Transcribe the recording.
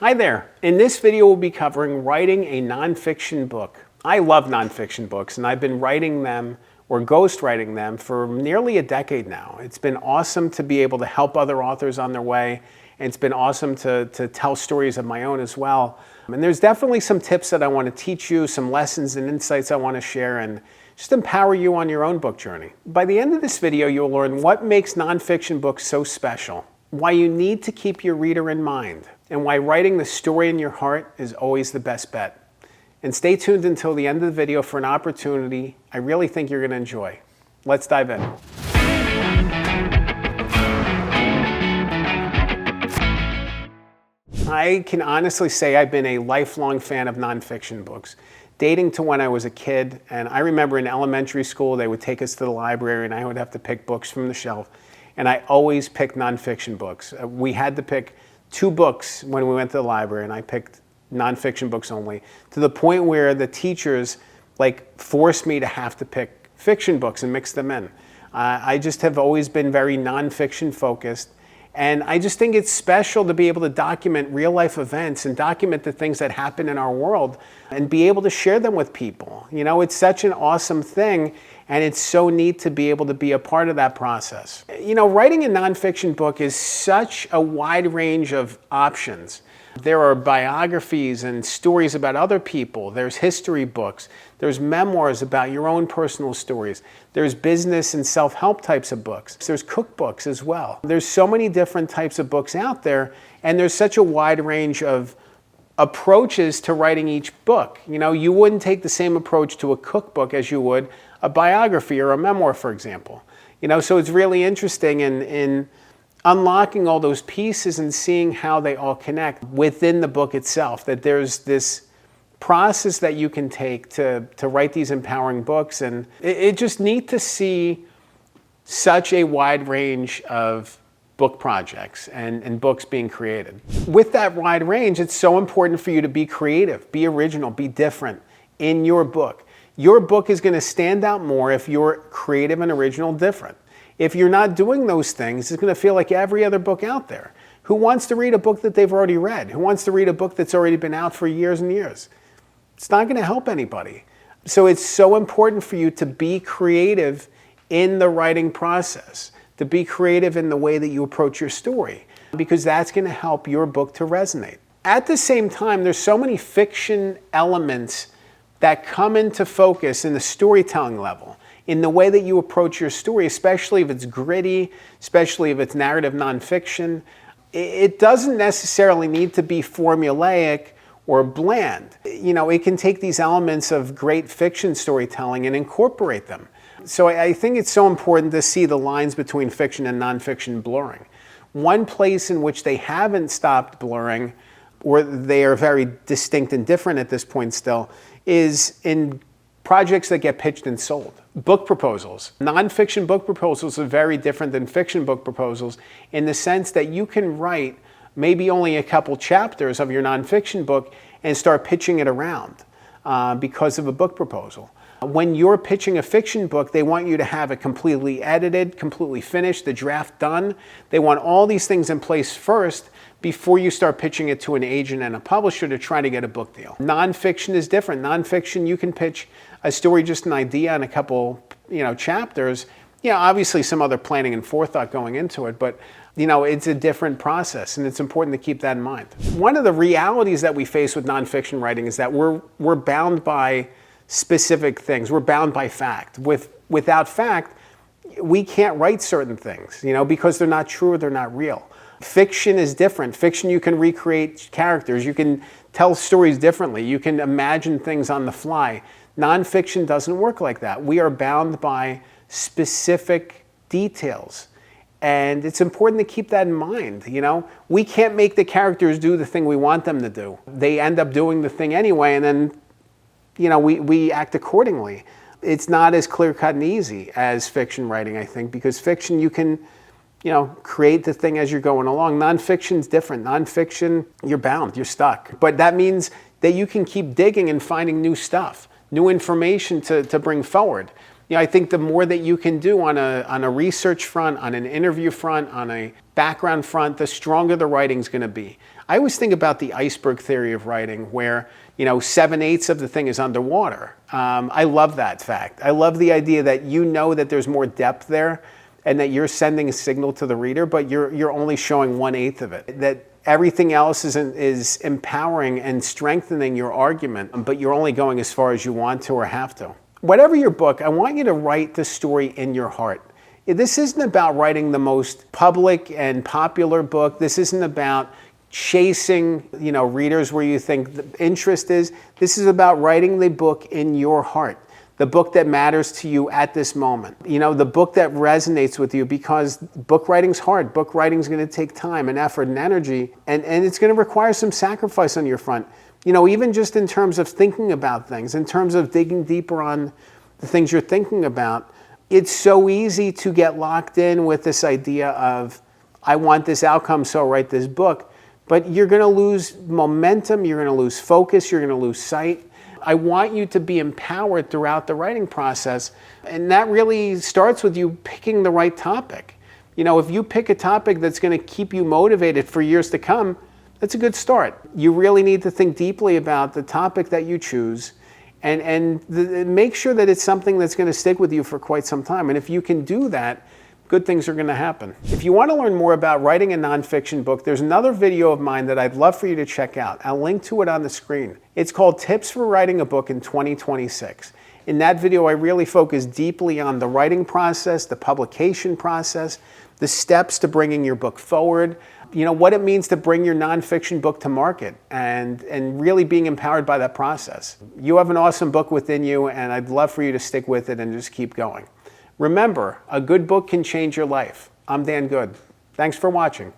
Hi there. In this video, we'll be covering writing a nonfiction book. I love nonfiction books, and I've been writing them or ghostwriting them for nearly a decade now. It's been awesome to be able to help other authors on their way, and it's been awesome to tell stories of my own as well. And there's definitely some tips that I want to teach you, some lessons and insights I want to share, and just empower you on your own book journey. By the end of this video, you'll learn what makes nonfiction books so special, why you need to keep your reader in mind, and why writing the story in your heart is always the best bet. And stay tuned until the end of the video for an opportunity I really think you're going to enjoy. Let's dive in. I can honestly say I've been a lifelong fan of nonfiction books, dating to when I was a kid. And I remember in elementary school, they would take us to the library and I would have to pick books from the shelf. And I always picked nonfiction books. We had to pick 2 books when we went to the library, and I picked nonfiction books only, to the point where the teachers forced me to have to pick fiction books and mix them in. I just have always been very nonfiction focused, and I just think it's special to be able to document real life events and document the things that happen in our world and be able to share them with people. You know, it's such an awesome thing, and it's so neat to be able to be a part of that process. You know, writing a nonfiction book is such a wide range of options. There are biographies and stories about other people. There's history books. There's memoirs about your own personal stories. There's business and self-help types of books. There's cookbooks as well. There's so many different types of books out there, and there's such a wide range of approaches to writing each book. You know, you wouldn't take the same approach to a cookbook as you would a biography or a memoir, for example. You know, so it's really interesting in unlocking all those pieces and seeing how they all connect within the book itself, that there's this process that you can take to write these empowering books. And it's just neat to see such a wide range of book projects and books being created. With that wide range, it's so important for you to be creative, be original, be different in your book. Your book is going to stand out more if you're creative and original, different. If you're not doing those things, it's going to feel like every other book out there. Who wants to read a book that they've already read? Who wants to read a book that's already been out for years and years? It's not going to help anybody. So it's so important for you to be creative in the writing process, to be creative in the way that you approach your story, because that's going to help your book to resonate. At the same time, there's so many fiction elements that come into focus in the storytelling level, in the way that you approach your story, especially if it's gritty, especially if it's narrative nonfiction. It doesn't necessarily need to be formulaic or bland. You know, it can take these elements of great fiction storytelling and incorporate them. So I think it's so important to see the lines between fiction and nonfiction blurring. One place in which they haven't stopped blurring, or they are very distinct and different at this point still, is in projects that get pitched and sold. Book proposals. Nonfiction book proposals are very different than fiction book proposals in the sense that you can write maybe only a couple chapters of your nonfiction book and start pitching it around because of a book proposal. When you're pitching a fiction book, they want you to have it completely edited, completely finished, the draft done. They want all these things in place first before you start pitching it to an agent and a publisher to try to get a book deal. Nonfiction is different. Nonfiction, you can pitch a story, just an idea and a couple, chapters. Yeah, obviously some other planning and forethought going into it, but it's a different process, and it's important to keep that in mind. One of the realities that we face with nonfiction writing is that we're bound by specific things. We're bound by fact. Without fact, we can't write certain things, because they're not true or they're not real. Fiction is different. Fiction, you can recreate characters. You can tell stories differently. You can imagine things on the fly. Nonfiction doesn't work like that. We are bound by specific details. And it's important to keep that in mind. We can't make the characters do the thing we want them to do. They end up doing the thing anyway, and then we act accordingly. It's not as clear-cut and easy as fiction writing, I think, because fiction, you can create the thing as you're going along. Nonfiction's different. Nonfiction, you're bound, you're stuck. But that means that you can keep digging and finding new stuff, new information to bring forward. I think the more that you can do on a research front, on an interview front, on a background front, the stronger the writing's going to be. I always think about the iceberg theory of writing where, 7/8 of the thing is underwater. I love that fact. I love the idea that that there's more depth there and that you're sending a signal to the reader, but you're only showing 1/8 of it. That everything else is empowering and strengthening your argument, but you're only going as far as you want to or have to. Whatever your book, I want you to write the story in your heart. This isn't about writing the most public and popular book. This isn't about chasing, readers where you think the interest is. This is about writing the book in your heart, the book that matters to you at this moment. The book that resonates with you, because book writing's hard. Book writing's going to take time and effort and energy, and it's going to require some sacrifice on your front. Even just in terms of thinking about things, in terms of digging deeper on the things you're thinking about. It's so easy to get locked in with this idea of, I want this outcome, so I'll write this book. But you're going to lose momentum, you're going to lose focus, you're going to lose sight. I want you to be empowered throughout the writing process. And that really starts with you picking the right topic. If you pick a topic that's going to keep you motivated for years to come, that's a good start. You really need to think deeply about the topic that you choose and make sure that it's something that's going to stick with you for quite some time. And if you can do that, good things are going to happen. If you want to learn more about writing a nonfiction book, there's another video of mine that I'd love for you to check out. I'll link to it on the screen. It's called Tips for Writing a Book in 2026. In that video, I really focus deeply on the writing process, the publication process, the steps to bringing your book forward, what it means to bring your nonfiction book to market, and really being empowered by that process. You have an awesome book within you, and I'd love for you to stick with it and just keep going. Remember, a good book can change your life. I'm Dan Good. Thanks for watching.